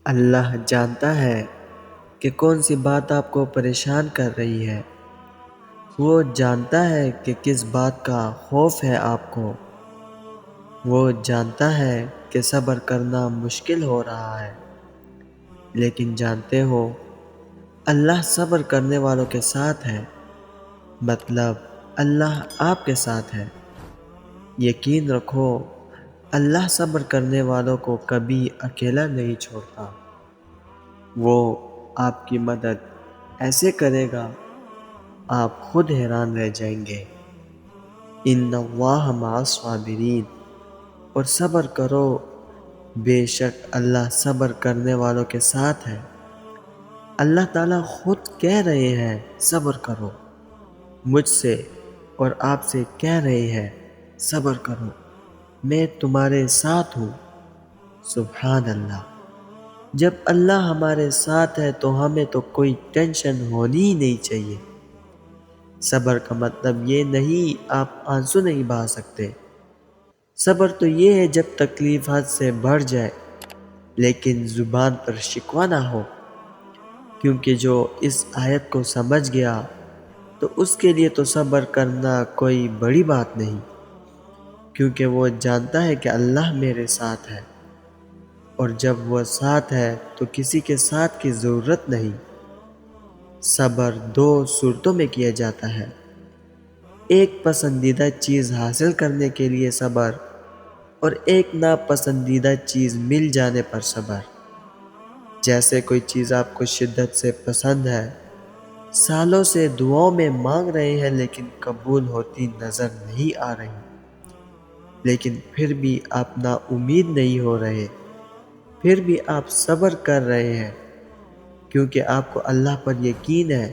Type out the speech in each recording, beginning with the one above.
اللہ جانتا ہے کہ کون سی بات آپ کو پریشان کر رہی ہے۔ وہ جانتا ہے کہ کس بات کا خوف ہے آپ کو۔ وہ جانتا ہے کہ صبر کرنا مشکل ہو رہا ہے، لیکن جانتے ہو اللہ صبر کرنے والوں کے ساتھ ہے۔ مطلب اللہ آپ کے ساتھ ہے۔ یقین رکھو، اللہ صبر کرنے والوں کو کبھی اکیلا نہیں چھوڑتا۔ وہ آپ کی مدد ایسے کرے گا آپ خود حیران رہ جائیں گے۔ ان اللہ مع الصابرین، اور صبر کرو، بے شک اللہ صبر کرنے والوں کے ساتھ ہے۔ اللہ تعالیٰ خود کہہ رہے ہیں صبر کرو، مجھ سے اور آپ سے کہہ رہے ہیں صبر کرو، میں تمہارے ساتھ ہوں۔ سبحان اللہ۔ جب اللہ ہمارے ساتھ ہے تو ہمیں تو کوئی ٹینشن ہونی ہی نہیں چاہیے۔ صبر کا مطلب یہ نہیں آپ آنسو نہیں بہا سکتے۔ صبر تو یہ ہے جب تکلیف حد سے بڑھ جائے لیکن زبان پر شکوہ نہ ہو، کیونکہ جو اس آیت کو سمجھ گیا تو اس کے لیے تو صبر کرنا کوئی بڑی بات نہیں، کیونکہ وہ جانتا ہے کہ اللہ میرے ساتھ ہے، اور جب وہ ساتھ ہے تو کسی کے ساتھ کی ضرورت نہیں۔ صبر دو صورتوں میں کیا جاتا ہے: ایک پسندیدہ چیز حاصل کرنے کے لیے صبر، اور ایک ناپسندیدہ چیز مل جانے پر صبر۔ جیسے کوئی چیز آپ کو شدت سے پسند ہے، سالوں سے دعاؤں میں مانگ رہے ہیں لیکن قبول ہوتی نظر نہیں آ رہی، لیکن پھر بھی آپ نا امید نہیں ہو رہے، پھر بھی آپ صبر کر رہے ہیں کیونکہ آپ کو اللہ پر یقین ہے۔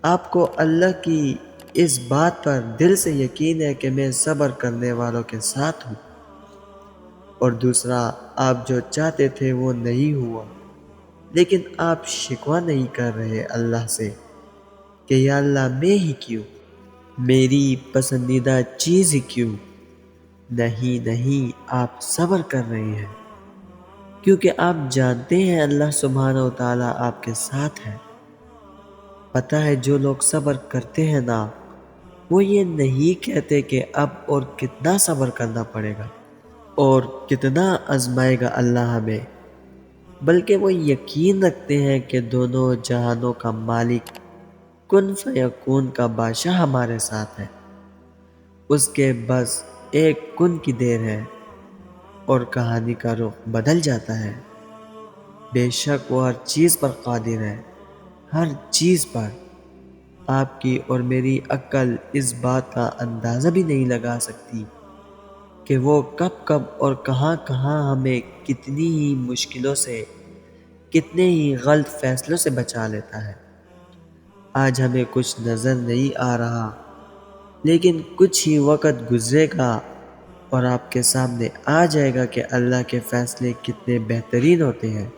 آپ کو اللہ کی اس بات پر دل سے یقین ہے کہ میں صبر کرنے والوں کے ساتھ ہوں۔ اور دوسرا، آپ جو چاہتے تھے وہ نہیں ہوا، لیکن آپ شکوہ نہیں کر رہے اللہ سے کہ یا اللہ میں ہی کیوں، میری پسندیدہ چیز ہی کیوں۔ نہیں، آپ صبر کر رہے ہیں کیونکہ آپ جانتے ہیں اللہ سبحانہ و تعالیٰ آپ کے ساتھ ہے۔ پتہ ہے جو لوگ صبر کرتے ہیں نا، وہ یہ نہیں کہتے کہ اب اور کتنا صبر کرنا پڑے گا اور کتنا آزمائے گا اللہ ہمیں، بلکہ وہ یقین رکھتے ہیں کہ دونوں جہانوں کا مالک، کن فیکون کا بادشاہ ہمارے ساتھ ہے۔ اس کے بس ایک کن کی دیر ہے اور کہانی کا رخ بدل جاتا ہے۔ بے شک وہ ہر چیز پر قادر ہے، ہر چیز پر۔ آپ کی اور میری عقل اس بات کا اندازہ بھی نہیں لگا سکتی کہ وہ کب اور کہاں ہمیں کتنی ہی مشکلوں سے، کتنے ہی غلط فیصلوں سے بچا لیتا ہے۔ آج ہمیں کچھ نظر نہیں آ رہا، لیکن کچھ ہی وقت گزرے گا اور آپ کے سامنے آ جائے گا کہ اللہ کے فیصلے کتنے بہترین ہوتے ہیں۔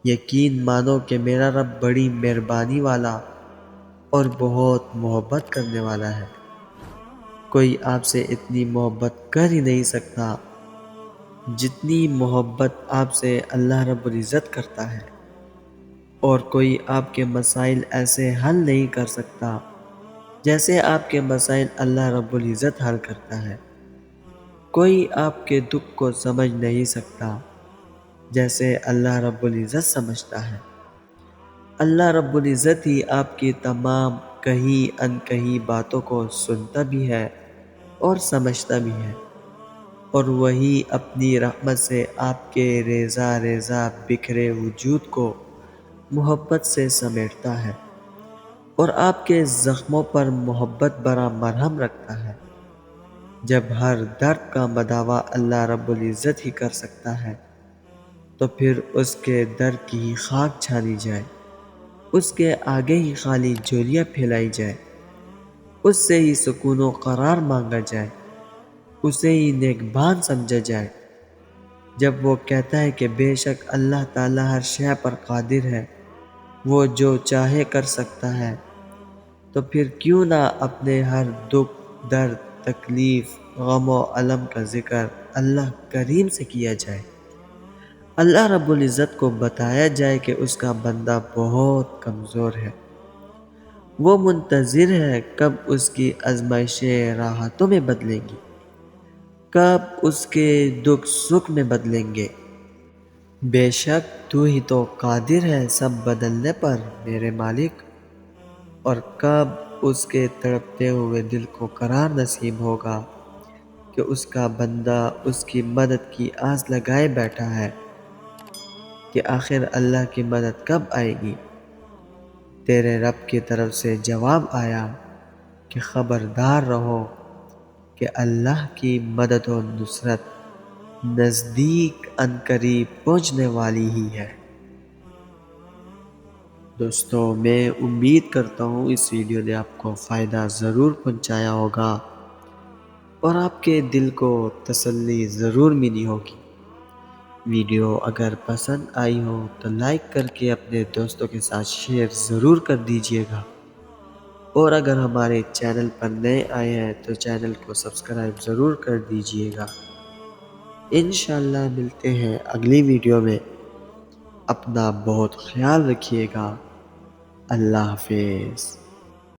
یقین مانو کہ میرا رب بڑی مہربانی والا اور بہت محبت کرنے والا ہے۔ کوئی آپ سے اتنی محبت کر ہی نہیں سکتا جتنی محبت آپ سے اللہ رب العزت کرتا ہے، اور کوئی آپ کے مسائل ایسے حل نہیں کر سکتا جیسے آپ کے مسائل اللہ رب العزت حل کرتا ہے۔ کوئی آپ کے دکھ کو سمجھ نہیں سکتا جیسے اللہ رب العزت سمجھتا ہے۔ اللہ رب العزت ہی آپ کی تمام کہی انکہی باتوں کو سنتا بھی ہے اور سمجھتا بھی ہے، اور وہی اپنی رحمت سے آپ کے ریزہ ریزہ بکھرے وجود کو محبت سے سمیٹتا ہے اور آپ کے زخموں پر محبت بھرا مرہم رکھتا ہے۔ جب ہر درد کا مداوا اللہ رب العزت ہی کر سکتا ہے تو پھر اس کے در کی ہی خاک چھانی جائے، اس کے آگے ہی خالی جولیاں پھیلائی جائے، اس سے ہی سکون و قرار مانگا جائے، اسے ہی نیکبان سمجھا جائے۔ جب وہ کہتا ہے کہ بے شک اللہ تعالیٰ ہر شے پر قادر ہے، وہ جو چاہے کر سکتا ہے، تو پھر کیوں نہ اپنے ہر دکھ، درد، تکلیف، غم و الم کا ذکر اللہ کریم سے کیا جائے۔ اللہ رب العزت کو بتایا جائے کہ اس کا بندہ بہت کمزور ہے، وہ منتظر ہے کب اس کی آزمائشیں راحتوں میں بدلیں گی، کب اس کے دکھ سکھ میں بدلیں گے۔ بے شک تو ہی تو قادر ہے سب بدلنے پر میرے مالک، اور کب اس کے تڑپتے ہوئے دل کو قرار نصیب ہوگا کہ اس کا بندہ اس کی مدد کی آس لگائے بیٹھا ہے کہ آخر اللہ کی مدد کب آئے گی۔ تیرے رب کی طرف سے جواب آیا کہ خبردار رہو کہ اللہ کی مدد و نصرت نزدیک عنقریب پہنچنے والی ہی ہے۔ دوستو، میں امید کرتا ہوں اس ویڈیو نے آپ کو فائدہ ضرور پہنچایا ہوگا اور آپ کے دل کو تسلی ضرور ملی ہوگی۔ ویڈیو اگر پسند آئی ہو تو لائک کر کے اپنے دوستوں کے ساتھ شیئر ضرور کر دیجیے گا، اور اگر ہمارے چینل پر نئے آئے ہیں تو چینل کو سبسکرائب ضرور کر دیجیے گا۔ انشاءاللہ ملتے ہیں اگلی ویڈیو میں۔ اپنا بہت خیال رکھیے گا۔ اللہ حافظ۔